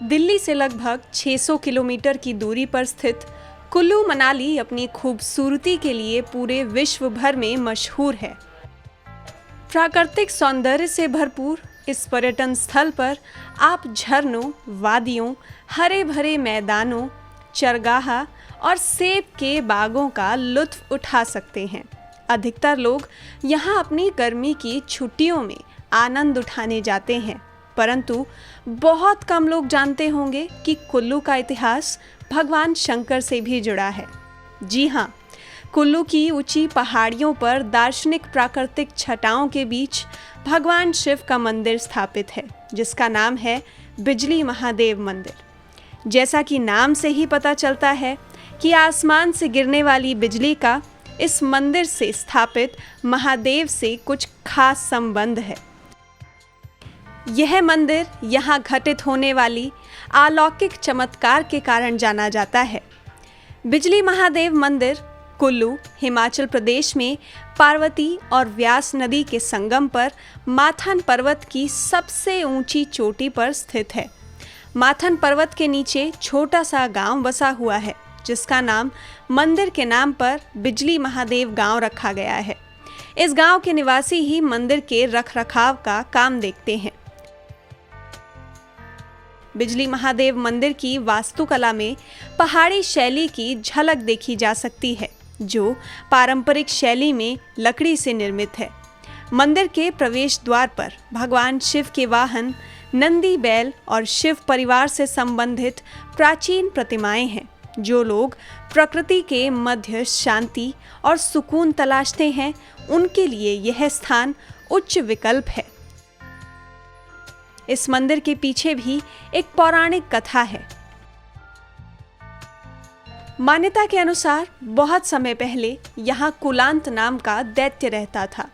दिल्ली से लगभग 600 किलोमीटर की दूरी पर स्थित कुल्लू मनाली अपनी खूबसूरती के लिए पूरे विश्व भर में मशहूर है। प्राकृतिक सौंदर्य से भरपूर इस पर्यटन स्थल पर आप झरनों, वादियों, हरे भरे मैदानों, चरगाह और सेब के बागों का लुत्फ उठा सकते हैं। अधिकतर लोग यहाँ अपनी गर्मी की छुट्टियों में आनंद उठाने जाते हैं, परंतु बहुत कम लोग जानते होंगे कि कुल्लू का इतिहास भगवान शंकर से भी जुड़ा है। जी हाँ, कुल्लू की ऊंची पहाड़ियों पर दार्शनिक प्राकृतिक छटाओं के बीच भगवान शिव का मंदिर स्थापित है, जिसका नाम है बिजली महादेव मंदिर। जैसा कि नाम से ही पता चलता है कि आसमान से गिरने वाली बिजली का इस मंदिर से स्थापित महादेव से कुछ खास संबंध है। यह मंदिर यहाँ घटित होने वाली अलौकिक चमत्कार के कारण जाना जाता है। बिजली महादेव मंदिर कुल्लू, हिमाचल प्रदेश में पार्वती और व्यास नदी के संगम पर माथन पर्वत की सबसे ऊंची चोटी पर स्थित है। माथन पर्वत के नीचे छोटा सा गांव बसा हुआ है, जिसका नाम मंदिर के नाम पर बिजली महादेव गांव रखा गया है। इस गांव के निवासी ही मंदिर के रखरखाव का काम देखते हैं। बिजली महादेव मंदिर की वास्तुकला में पहाड़ी शैली की झलक देखी जा सकती है, जो पारंपरिक शैली में लकड़ी से निर्मित है। मंदिर के प्रवेश द्वार पर भगवान शिव के वाहन नंदी बैल और शिव परिवार से संबंधित प्राचीन प्रतिमाएं हैं। जो लोग प्रकृति के मध्य शांति और सुकून तलाशते हैं, उनके लिए यह स्थान उच्च विकल्प है। इस मंदिर के पीछे भी एक पौराणिक कथा है। मान्यता के अनुसार बहुत समय पहले यहाँ कुलांत नाम का दैत्य रहता था।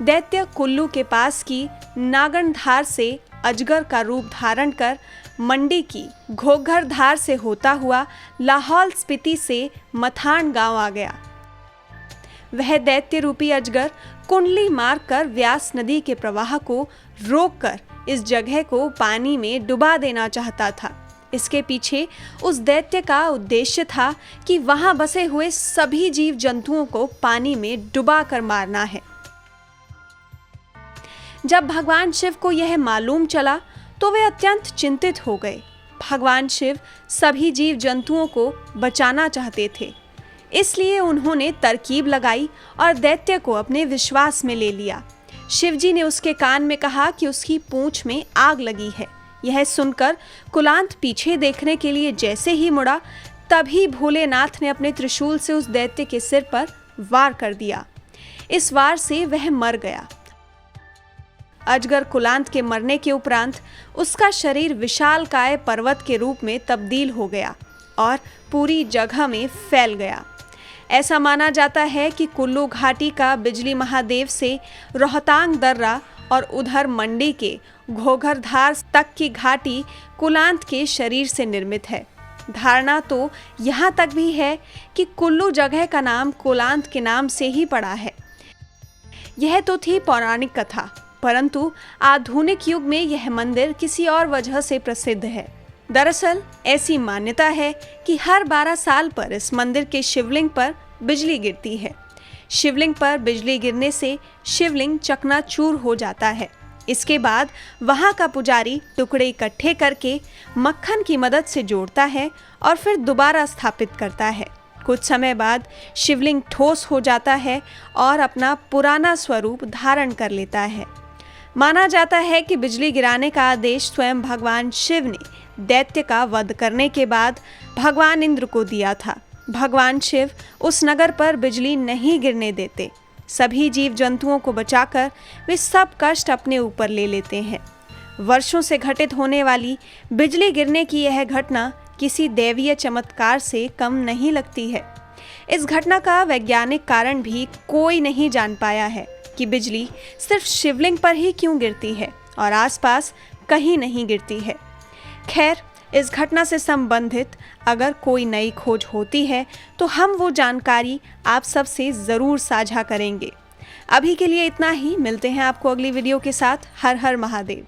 दैत्य कुल्लू के पास की नागन धार से अजगर का रूप धारण कर मंडी की घोघर धार से होता हुआ लाहौल स्पीति से मथान गांव आ गया। वह दैत्य रूपी अजगर कुंडली मारकर व्यास नदी के प्रवाह को रोककर इस जगह को पानी में डुबा देना चाहता था। इसके पीछे उस दैत्य का उद्देश्य था कि वहां बसे हुए सभी जीव जंतुओं को पानी में डुबा कर मारना है। जब भगवान शिव को यह मालूम चला तो वे अत्यंत चिंतित हो गए। भगवान शिव सभी जीव जंतुओं को बचाना चाहते थे, इसलिए उन्होंने तरकीब लगाई और दैत्य को अपने विश्वास में ले लिया। शिवजी ने उसके कान में कहा कि उसकी पूंछ में आग लगी है। यह सुनकर कुलांत पीछे देखने के लिए जैसे ही मुड़ा, तभी भोलेनाथ ने अपने त्रिशूल से उस दैत्य के सिर पर वार कर दिया। इस वार से वह मर गया। अजगर कुलांत के मरने के उपरांत उसका शरीर विशालकाय पर्वत के रूप में तब्दील हो गया और पूरी जगह में फैल गया। ऐसा माना जाता है कि कुल्लू घाटी का बिजली महादेव से रोहतांग दर्रा और उधर मंडी के घोघरधार तक की घाटी कुलांत के शरीर से निर्मित है। धारणा तो यहाँ तक भी है कि कुल्लू जगह का नाम कुलांत के नाम से ही पड़ा है। यह तो थी पौराणिक कथा, परंतु आधुनिक युग में यह मंदिर किसी और वजह से प्रसिद्ध है। दरअसल ऐसी मान्यता है कि हर 12 साल पर इस मंदिर के शिवलिंग पर बिजली गिरती है। शिवलिंग पर बिजली गिरने से शिवलिंग चकनाचूर हो जाता है। इसके बाद वहाँ का पुजारी टुकड़े इकट्ठे करके मक्खन की मदद से जोड़ता है और फिर दोबारा स्थापित करता है। कुछ समय बाद शिवलिंग ठोस हो जाता है और अपना पुराना स्वरूप धारण कर लेता है। माना जाता है कि बिजली गिराने का आदेश स्वयं भगवान शिव ने दैत्य का वध करने के बाद भगवान इंद्र को दिया था। भगवान शिव उस नगर पर बिजली नहीं गिरने देते। सभी जीव जंतुओं को बचाकर वे सब कष्ट अपने ऊपर ले लेते हैं। वर्षों से घटित होने वाली बिजली गिरने की यह घटना किसी दैवीय चमत्कार से कम नहीं लगती है। इस घटना का वैज्ञानिक कारण भी कोई नहीं जान पाया है कि बिजली सिर्फ शिवलिंग पर ही क्यों गिरती है और आसपास कहीं नहीं गिरती है। खैर, इस घटना से संबंधित अगर कोई नई खोज होती है तो हम वो जानकारी आप सबसे ज़रूर साझा करेंगे। अभी के लिए इतना ही। मिलते हैं आपको अगली वीडियो के साथ। हर हर महादेव।